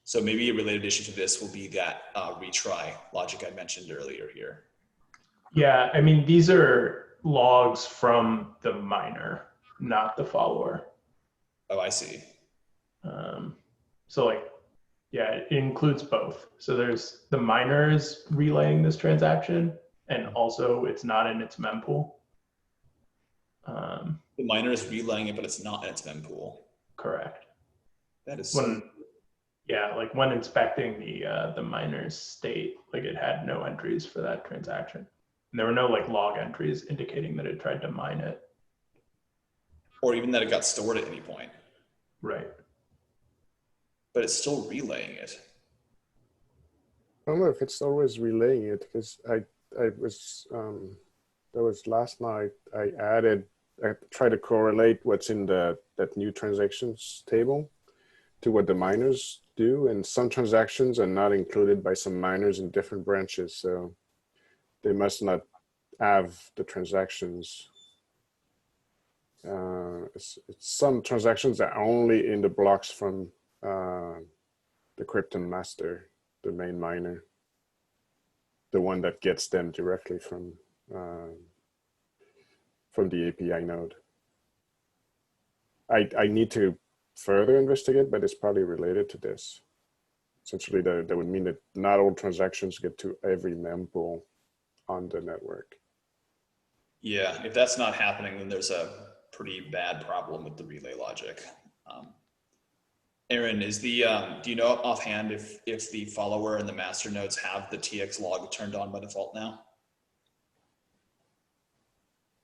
So maybe a related issue to this will be that retry logic I mentioned earlier here. Yeah, I mean, these are logs from the miner, not the follower. Oh, I see. So like, yeah, it includes both. So there's the miner is relaying this transaction, and also it's not in its mempool. The miner is relaying it, but it's not in its mempool. Correct. That is like when inspecting the miner's state, like it had no entries for that transaction. And there were no like log entries indicating that it tried to mine it. Or even that it got stored at any point. Right. But it's still relaying it. I don't know if it's always relaying it, because that was last night. I tried to correlate what's in that new transactions table to what the miners do, and some transactions are not included by some miners in different branches, so they must not have the transactions. It's some transactions are only in the blocks from the Krypton master, the main miner, the one that gets them directly from the API node. I need to further investigate, but it's probably related to this. Essentially, that would mean that not all transactions get to every mempool on the network. Yeah, if that's not happening, then there's a pretty bad problem with the relay logic. Aaron, is the do you know offhand if the follower and the master nodes have the TX log turned on by default now?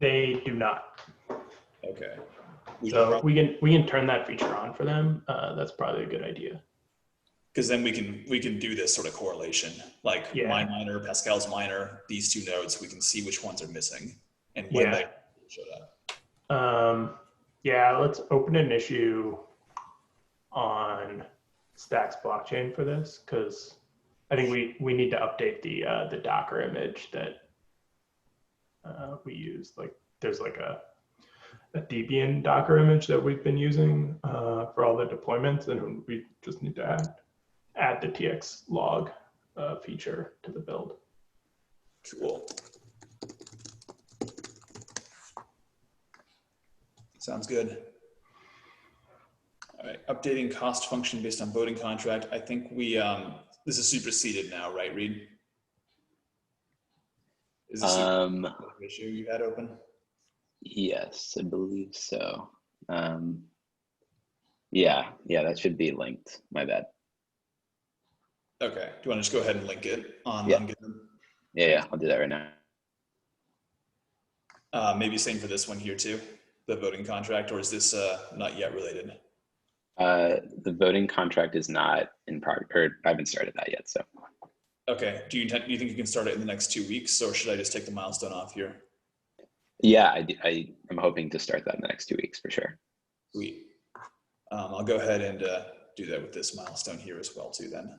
They do not. Okay. So we can turn that feature on for them. That's probably a good idea. Because then we can do this sort of correlation, like my miner, Pascal's miner, these two nodes. We can see which ones are missing and when they showed up. Yeah, let's open an issue on Stacks blockchain for this, because I think we need to update the Docker image that we use. Like there's like a Debian Docker image that we've been using for all the deployments, and we just need to add the TX log feature to the build. Cool. Sounds good. All right, updating cost function based on voting contract. I think we, this is superseded now, right, Reed? Is this an issue you had open? Yes, I believe so. Yeah, that should be linked. My bad. Okay, do you want to just go ahead and link it on GitHub? Yeah, I'll do that right now. Maybe same for this one here too, the voting contract, or is this not yet related? The voting contract is not in progress, or I haven't started that yet, so. Okay, do you think you can start it in the next 2 weeks, or should I just take the milestone off here? Yeah, I'm hoping to start that in the next 2 weeks for sure. Sweet. I'll go ahead and do that with this milestone here as well too then.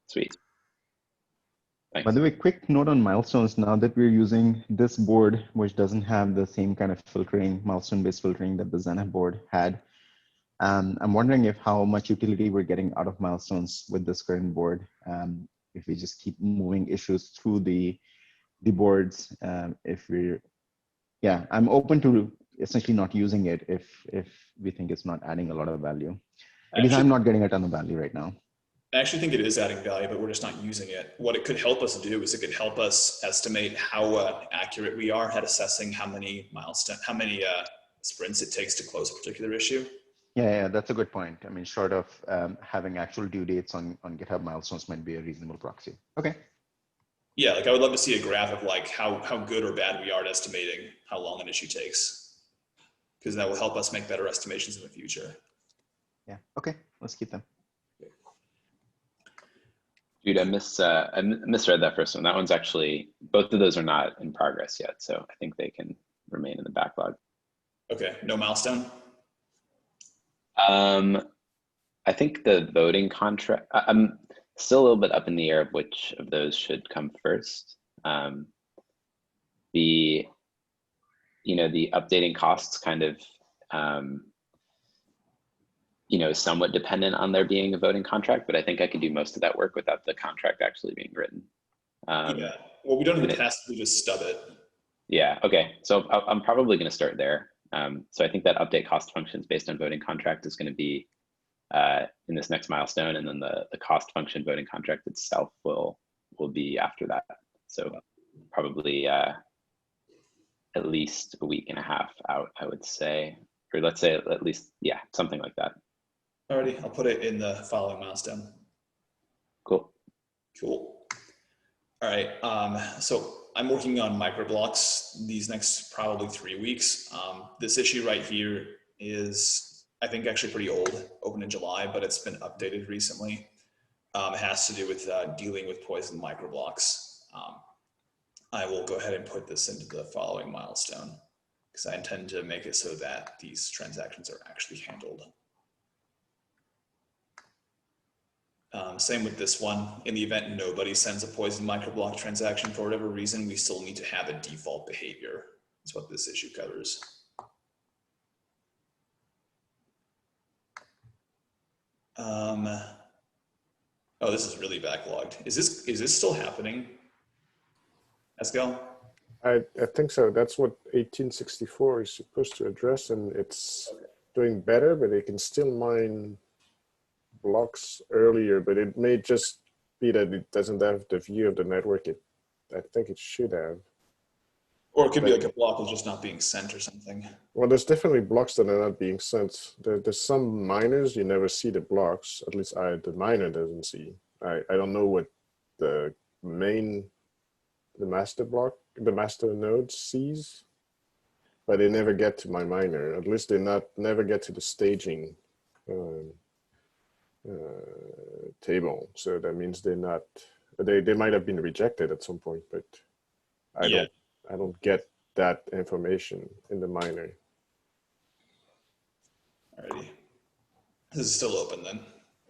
Sweet. Thanks. By the way, quick note on milestones. Now that we're using this board, which doesn't have the same kind of filtering, milestone-based filtering that the Zenith board had, I'm wondering if how much utility we're getting out of milestones with this current board. If we just keep moving issues through the boards, if we're, yeah, I'm open to essentially not using it if we think it's not adding a lot of value. At least I'm not getting a ton of value right now. I actually think it is adding value, but we're just not using it. What it could help us do is it could help us estimate how accurate we are at assessing how many sprints it takes to close a particular issue. Yeah, that's a good point. I mean, short of having actual due dates on GitHub, milestones might be a reasonable proxy. Okay. Yeah, like I would love to see a graph of like how good or bad we are at estimating how long an issue takes, because that will help us make better estimations in the future. Yeah. Okay. Let's keep them. Dude, I misread that first one. That one's actually, both of those are not in progress yet. So I think they can remain in the backlog. Okay, no milestone? I think the voting contract, I'm still a little bit up in the air of which of those should come first. The updating costs kind of, is somewhat dependent on there being a voting contract, but I think I could do most of that work without the contract actually being written. Yeah, what we done in the past, we just stub it. Yeah, okay. So I'm probably going to start there. So I think that update cost functions based on voting contract is going to be in this next milestone, and then the cost function voting contract itself will be after that. So probably at least a week and a half out, I would say, or let's say at least, yeah, something like that. Alrighty, I'll put it in the following milestone. Cool. Cool. All right, so I'm working on microblocks these next probably 3 weeks. This issue right here is, I think, actually pretty old, opened in July, but it's been updated recently. It has to do with dealing with poison microblocks. I will go ahead and put this into the following milestone because I intend to make it so that these transactions are actually handled. Same with this one. In the event nobody sends a poison microblock transaction for whatever reason, we still need to have a default behavior. That's what this issue covers. Oh, this is really backlogged. Is this still happening, Eskel? I think so. That's what 1864 is supposed to address, and it's doing better, but it can still mine blocks earlier, but it may just be that it doesn't have the view of the network I think it should have. Or it could be like a block is just not being sent or something. Well, there's definitely blocks that are not being sent. There's some miners, you never see the blocks, at least the miner doesn't see. I don't know what the master node sees, but they never get to my miner. At least they never get to the staging table. So that means they might have been rejected at some point, but I don't get that information in the miner. Alrighty. This is still open then.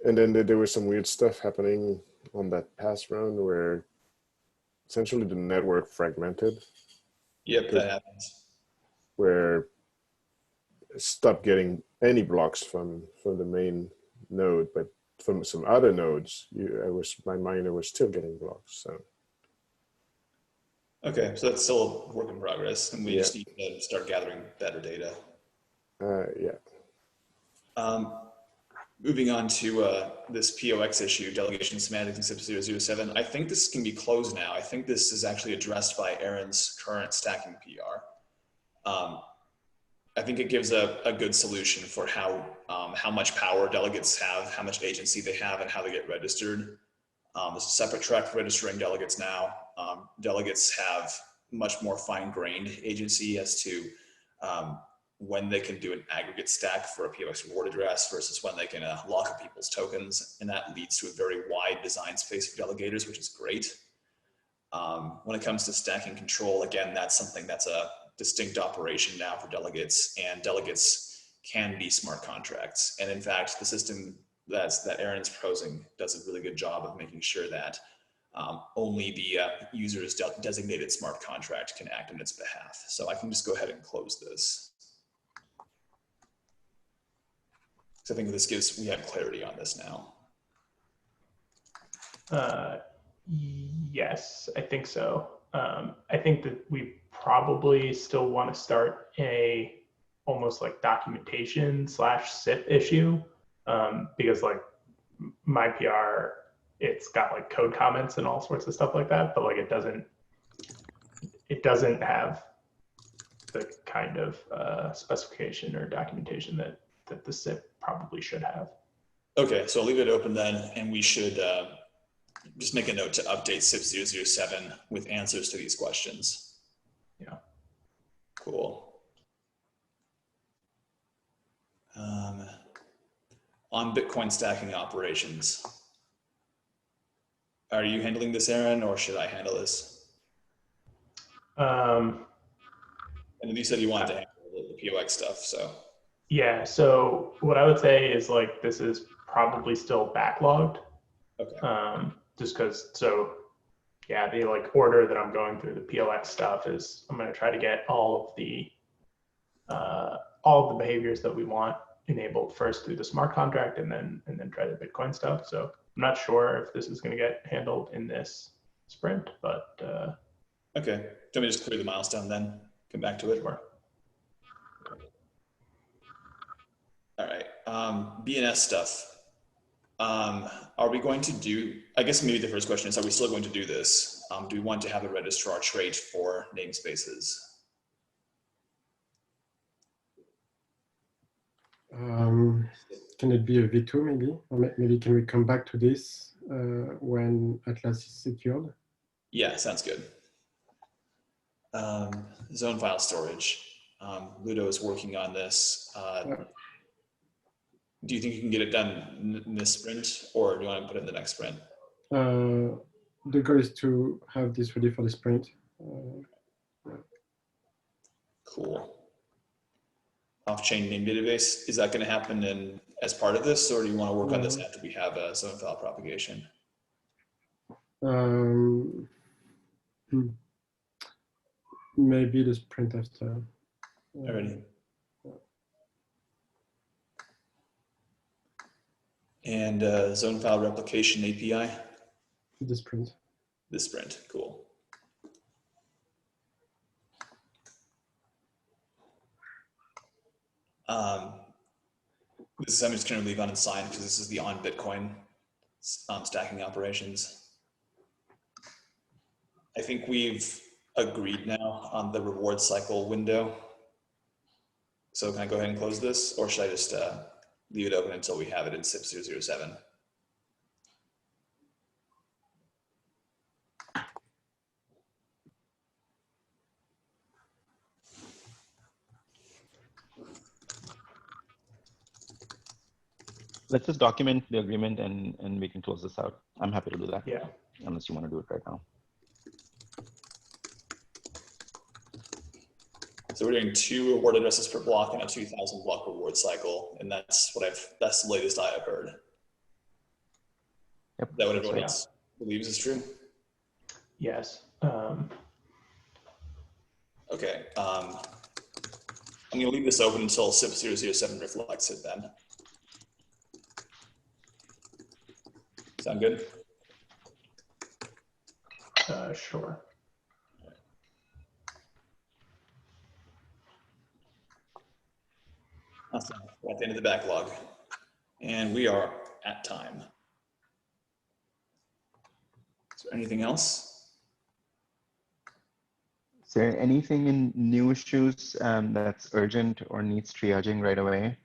And then there was some weird stuff happening on that pass round where essentially the network fragmented. Yep, that happens. Where it stopped getting any blocks from the main node, but from some other nodes, my miner was still getting blocks. So. Okay, so that's still a work in progress, and we just need to start gathering better data. Yeah. Moving on to this POX issue, delegation semantics in SIP 007. I think this can be closed now. I think this is actually addressed by Aaron's current stacking PR. I think it gives a good solution for how much power delegates have, how much agency they have, and how they get registered. There's a separate track for registering delegates now. Delegates have much more fine-grained agency as to when they can do an aggregate stack for a POX reward address versus when they can lock up people's tokens. And that leads to a very wide design space for delegators, which is great. When it comes to stacking control, again, that's something that's a distinct operation now for delegates, and delegates can be smart contracts. And in fact, the system that Aaron's proposing does a really good job of making sure that only the user's designated smart contract can act on its behalf. So I can just go ahead and close this. So I think we have clarity on this now. Yes, I think so. I think that we probably still want to start a almost like documentation / SIP issue, because like my PR, it's got like code comments and all sorts of stuff like that, but like it doesn't have the kind of specification or documentation that the SIP probably should have. Okay, so I'll leave it open then, and we should just make a note to update SIP 007 with answers to these questions. Yeah. Cool. On Bitcoin stacking operations, are you handling this, Aaron, or should I handle this? And then you said you wanted to handle the POX stuff, so. Yeah, so what I would say is like, this is probably still backlogged. Okay. Just because, so yeah, the like order that I'm going through the POX stuff is I'm going to try to get all of the behaviors that we want enabled first through the smart contract, and then try the Bitcoin stuff. So I'm not sure if this is going to get handled in this sprint, but okay. Do you want me to just clear the milestone then? Come back to it? Sure. All right. BNS stuff. Are we going to do, I guess maybe the first question is, are we still going to do this? Do we want to have a registrar trait for namespaces? Can it be a V2 maybe? Or maybe can we come back to this when Atlas is secured? Yeah, sounds good. Zone file storage. Ludo is working on this. Do you think you can get it done in this sprint, or do you want to put it in the next sprint? The goal is to have this ready for the sprint. Cool. Off-chain name database, is that going to happen as part of this, or do you want to work on this after we have a zone file propagation? Maybe the sprint after. Alrighty. And zone file replication API? The sprint. This sprint, cool. This I'm just going to leave unsigned because this is the on Bitcoin stacking operations. I think we've agreed now on the reward cycle window. So can I go ahead and close this, or should I just leave it open until we have it in SIP 007? Let's just document the agreement and we can close this out. I'm happy to do that. yeah. Unless you want to do it right now. So we're doing 2 reward addresses per block and a 2,000 block reward cycle, and that's the latest I have heard. Yep. Is that what everyone else believes is true? Yes. Okay. I'm going to leave this open until SIP 007 reflects it then. Sound good? Sure. Awesome. We're at the end of the backlog, and we are at time. Is there anything else? Is there anything in new issues that's urgent or needs triaging right away?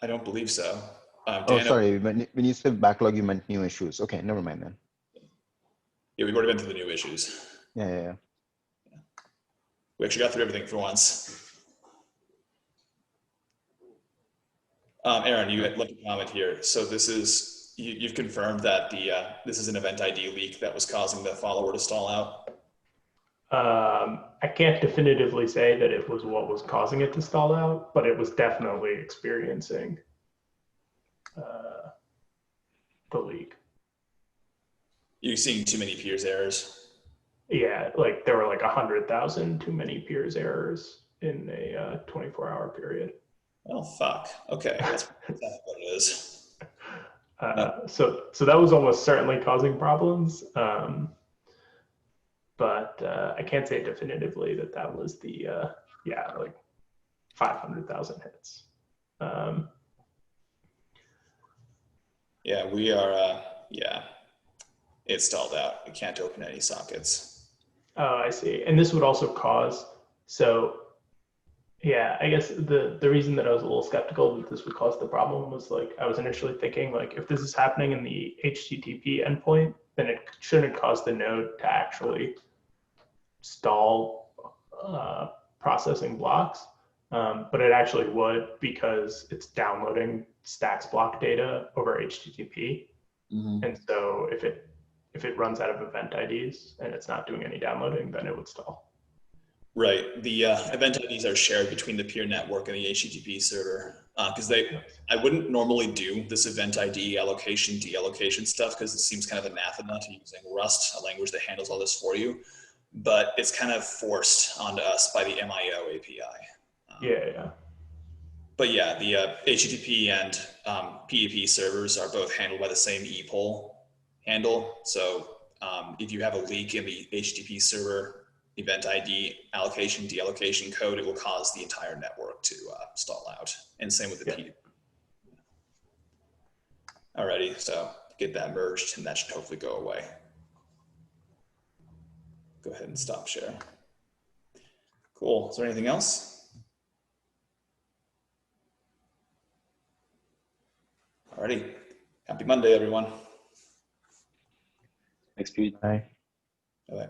I don't believe so. Oh, sorry. When you said backlog, you meant new issues. Okay, never mind then. Yeah, we've already been through the new issues. Yeah. We actually got through everything for once. Aaron, you had left a comment here. So this is, you've confirmed that this is an event ID leak that was causing the follower to stall out? I can't definitively say that it was what was causing it to stall out, but it was definitely experiencing the leak. You're seeing too many peers errors. Yeah, like there were like 100,000 too many peers errors in a 24-hour period. Oh, fuck. Okay, that's what it is. So that was almost certainly causing problems. But I can't say definitively that was the, like 500,000 hits. Yeah, we are, it's stalled out. We can't open any sockets. Oh, I see. And this would also cause, so yeah, I guess the reason that I was a little skeptical that this would cause the problem was like, I was initially thinking like, if this is happening in the HTTP endpoint, then it shouldn't cause the node to actually stall processing blocks. But it actually would, because it's downloading stacks block data over HTTP. Mm-hmm. And so if it runs out of event IDs and it's not doing any downloading, then it would stall. Right. The event IDs are shared between the peer network and the HTTP server, because I wouldn't normally do this event ID allocation, deallocation stuff, because it seems kind of anathema to using Rust, a language that handles all this for you. But it's kind of forced onto us by the MIO API. Yeah. But yeah, the HTTP and PEP servers are both handled by the same ePOL handle. So if you have a leak in the HTTP server event ID allocation, deallocation code, it will cause the entire network to stall out. And same with the PEP. Alrighty, so get that merged and that should hopefully go away. Go ahead and stop share. Cool, is there anything else? Alrighty, happy Monday, everyone. Thanks, Pete. Bye. Bye-bye.